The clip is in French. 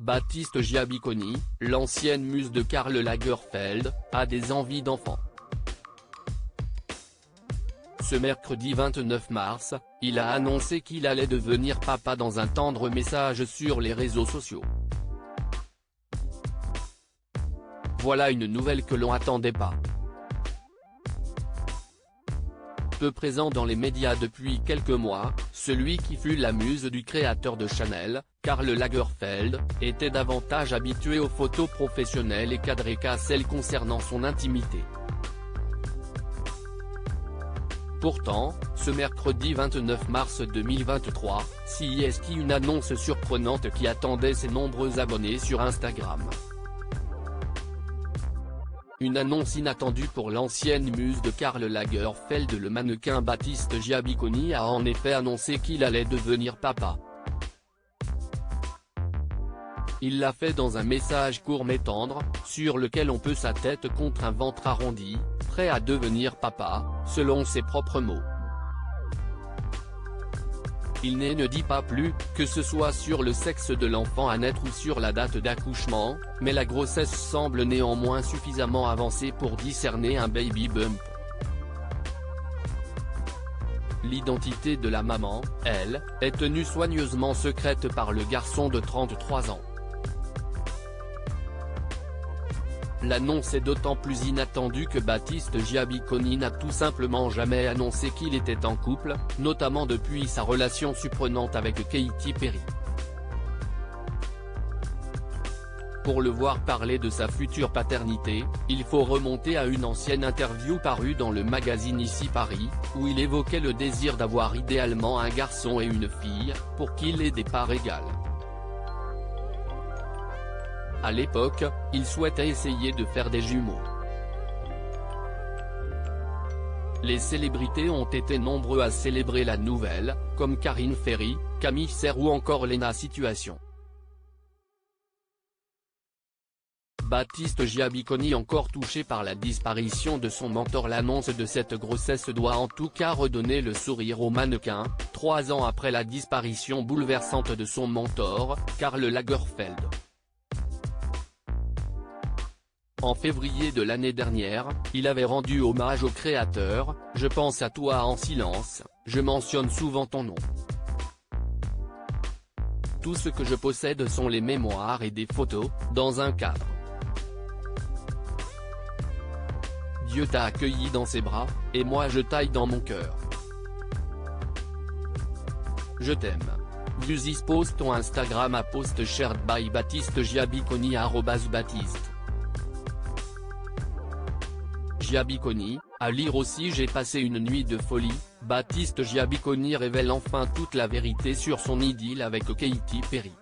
Baptiste Giabiconi, l'ancienne muse de Karl Lagerfeld, a des envies d'enfant. Ce mercredi 29 mars, il a annoncé qu'il allait devenir papa dans un tendre message sur les réseaux sociaux. Voilà une nouvelle que l'on attendait pas. Peu présent dans les médias depuis quelques mois, celui qui fut la muse du créateur de Chanel, Karl Lagerfeld, était davantage habitué aux photos professionnelles et cadrées qu'à celles concernant son intimité. Pourtant, ce mercredi 29 mars 2023, CIST une annonce surprenante qui attendait ses nombreux abonnés sur Instagram. Une annonce inattendue pour l'ancienne muse de Karl Lagerfeld. Le mannequin Baptiste Giabiconi a en effet annoncé qu'il allait devenir papa. Il l'a fait dans un message court mais tendre, sur lequel on peut sa tête contre un ventre arrondi, prêt à devenir papa, selon ses propres mots. Il ne dit pas plus, que ce soit sur le sexe de l'enfant à naître ou sur la date d'accouchement, mais la grossesse semble néanmoins suffisamment avancée pour discerner un baby bump. L'identité de la maman, elle, est tenue soigneusement secrète par le garçon de 33 ans. L'annonce est d'autant plus inattendue que Baptiste Giabiconi n'a tout simplement jamais annoncé qu'il était en couple, notamment depuis sa relation surprenante avec Katy Perry. Pour le voir parler de sa future paternité, il faut remonter à une ancienne interview parue dans le magazine Ici Paris, où il évoquait le désir d'avoir idéalement un garçon et une fille, pour qu'il ait des parts égales. À l'époque, il souhaitait essayer de faire des jumeaux. Les célébrités ont été nombreux à célébrer la nouvelle, comme Karine Ferry, Camille Serre ou encore Léna Situation. Baptiste Giabiconi, encore touché par la disparition de son mentor. L'annonce de cette grossesse doit en tout cas redonner le sourire au mannequin, 3 ans après la disparition bouleversante de son mentor, Karl Lagerfeld. En février de l'année dernière, il avait rendu hommage au créateur, « Je pense à toi en silence, je mentionne souvent ton nom. Tout ce que je possède sont les mémoires et des photos, dans un cadre. Dieu t'a accueilli dans ses bras, et moi je taille dans mon cœur. Je t'aime. View this post on Instagram à post shared by Baptiste Giabiconi @Baptiste Giabiconi, à lire aussi. J'ai passé une nuit de folie. Baptiste Giabiconi révèle enfin toute la vérité sur son idylle avec Katy Perry.